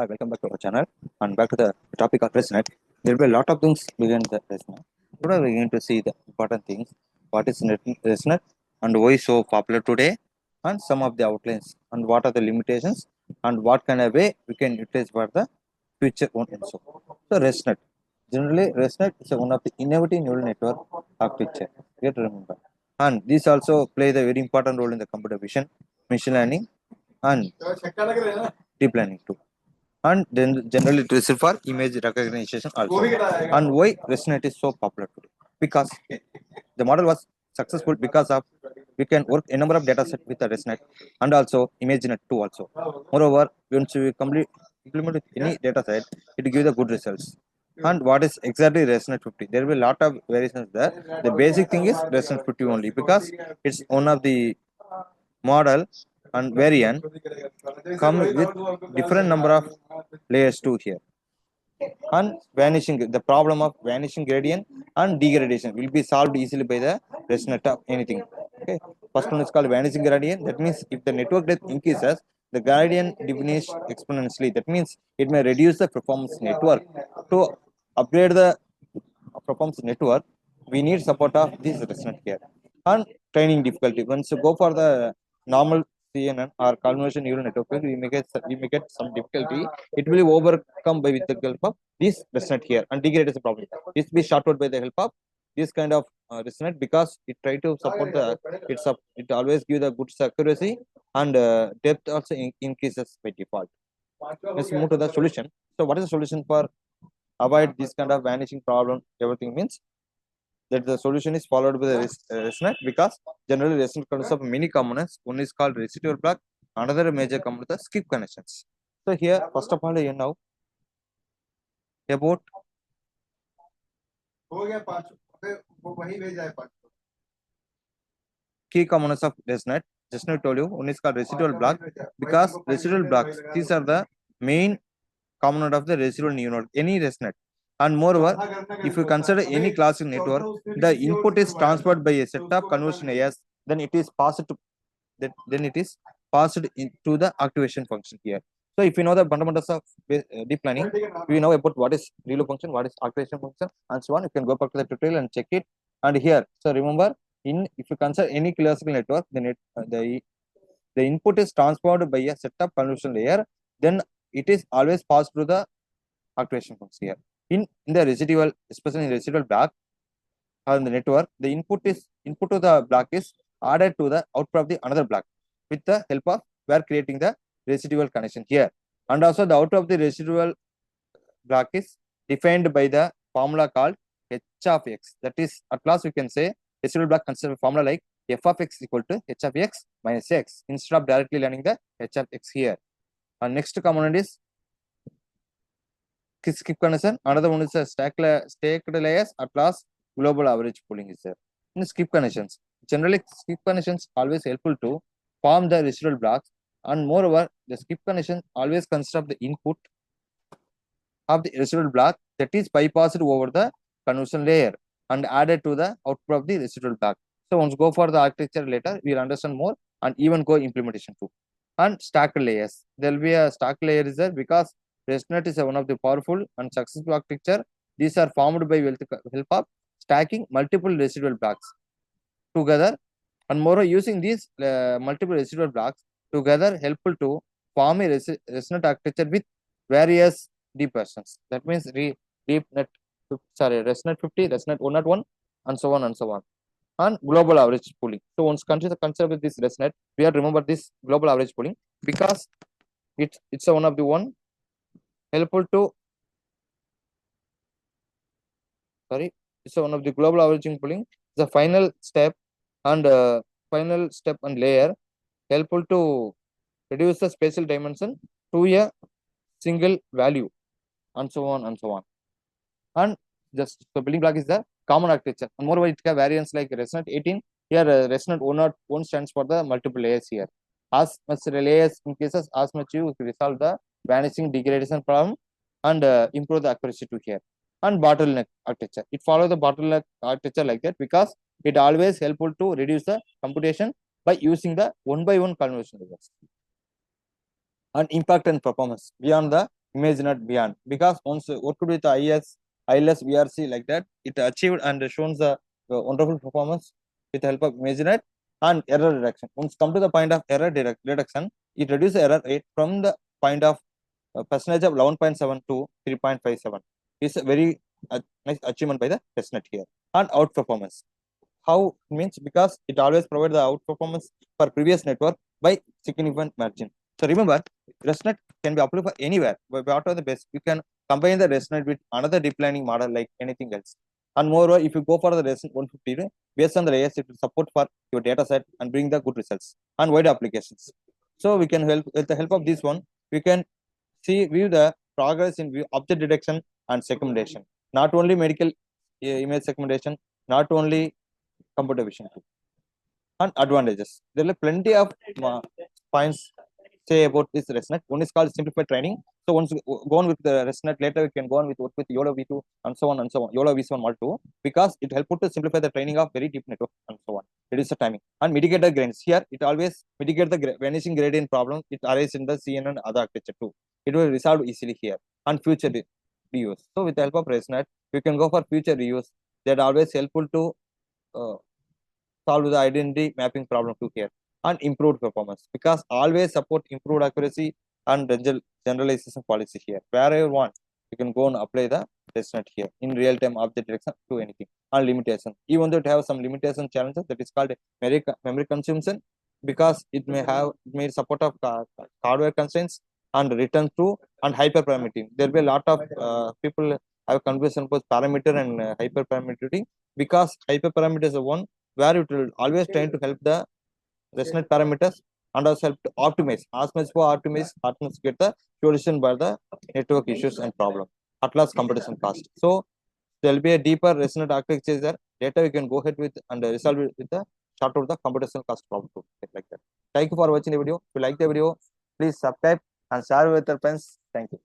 Hi, welcome back to our channel and back to the topic of ResNet. There will be a lot of things within the ResNet. Today we are going to see the important things. What is ResNet and why so popular today, and some of the outlines and what are the limitations and what kind of way we can utilize for the future one also. So ResNet. Generally, ResNet is one of the innovative neural network architecture. You have to remember. And this also plays a very important role in the computer vision, machine learning, and deep learning too. And then generally it is used for image recognition also. And why ResNet is so popular today? Because the model was successful because of we can work a number of data set with the ResNet and also ImageNet too also. Moreover, once we complete implement with any data set, it gives the good results. And what is exactly ResNet-50? There will be a lot of variations there. The basic thing is ResNet-50 only because it's one of the model and variant come with different number of layers too here. And vanishing, the problem of vanishing gradient and degradation will be solved easily by the ResNet of anything. Okay, first one is called vanishing gradient. That means if the network depth increases, the gradient diminishes exponentially. That means it may reduce the performance network. To upgrade the performance network, we need support of this ResNet here. And training difficulty. Once you go for the normal CNN or convolution neural network, we may get some difficulty. It will be overcome by with the help of this ResNet here, and degrade is a problem. This will be shorted by the help of this kind of ResNet because it try to support the it always give the good accuracy and depth also increases by default. Let's move to the solution. So what is the solution for avoid this kind of vanishing problem? Everything means that the solution is followed by the ResNet because generally ResNet consists of many components. One is called residual block, another major component is skip connections. So here, first of all, you know about key components of ResNet. Just now I told you, one is called residual block because residual blocks, these are the main component of the residual neural, any ResNet. And moreover, if you consider any classic network, the input is transferred by a set of convolution layers, then it is passed to into the activation function here. So if you know the fundamentals of deep learning, we know about what is ReLU function, what is activation function, and so on. You can go back to the tutorial and check it. And here, so remember, if you consider any classical network, the input is transferred by a set of convolution layer, then it is always passed through the activation function here. In the residual, especially in residual block or in the network, the input to the block is added to the output of the another block with the help of we are creating the residual connection here. And also the output of the residual block is defined by the formula called h of x. That is, at last we can say residual block consists of a formula like f of x equal to h of x minus x instead of directly learning the h of x here. And next component is skip connection. Another one is a stacked layers. At last, global average pooling is there. In skip connections, generally skip connections always helpful to form the residual blocks, and moreover, the skip connection always consists of the input of the residual block that is bypassed over the convolution layer and added to the output of the residual block. So once go for the architecture later, we'll understand more and even go implementation too. And stacked layers. There will be a stacked layer is there because ResNet is one of the powerful and successful architecture. These are formed by help of stacking multiple residual blocks together, and moreover using these multiple residual blocks together helpful to form a ResNet architecture with various deep versions. That means ResNet-50, ResNet-101, and so on and so on. And global average pooling. So once consider with this ResNet, we have to remember this global average pooling because it's one of the one helpful to it's one of the global averaging pooling. The final step and layer helpful to reduce the spatial dimension to a single value, and so on and so on. And just the building block is the common architecture. And moreover, it has variants like ResNet-18. Here, ResNet-101 stands for the multiple layers here. As much layers increases, as much you resolve the vanishing degradation problem and improve the accuracy to here. And bottleneck architecture. It follows the bottleneck architecture like that because it always helpful to reduce the computation by using the one by one convolution layers. And impact and performance. Beyond the image not beyond, because once worked with ILS, VRC like that, it achieved and shown the wonderful performance with the help of ImageNet and error reduction. Once come to the point of error reduction, it reduces error rate from the point of percentage of 11.7 to 3.57. It's a very nice achievement by the ResNet here. And outperformance. How means, because it always provides the outperformance for previous network by significant margin. So remember, ResNet can be applied for anywhere. But what are the best? You can combine the ResNet with another deep learning model like anything else. And moreover, if you go for the ResNet 152, based on the layers, it will support for your data set and bring the good results and wide applications. So we can help with the help of this one, we can view the progress in view object detection and segmentation. Not only medical image segmentation, not only computer vision and advantages. There are plenty of points say about this ResNet. One is called simplified training. So once we go on with the ResNet, later we can go on with work with YOLO V2 and so on and so on. YOLO V1 Mod 2, because it helps to simplify the training of very deep network and so on. Reduce the timing and mitigate the grains. Here it always mitigate the vanishing gradient problem. It arises in the CNN and other architecture too. It will resolve easily here and future reuse. So with the help of ResNet, we can go for future reuse. That always helpful to solve the identity mapping problem too here and improved performance, because always support improved accuracy and generalization policy here. Wherever you want, you can go and apply the ResNet here in real-time object detection to anything. And limitation, even though it have some limitation challenges, that is called memory consumption, because it may support of hardware constraints and return to and hyperparameter. There will be a lot of people have confusion about parameter and hyperparameter, because hyperparameter is the one where it will always try to help the ResNet parameters and also help to optimize. As much for optimize, partners get the solution by the network issues and problem at last computation cost. So there will be a deeper ResNet architecture there. Later we can go ahead with and resolve it with the sort out the computation cost problem too, like that. Thank you for watching the video. If you like the video, please subscribe and share with your friends. Thank you.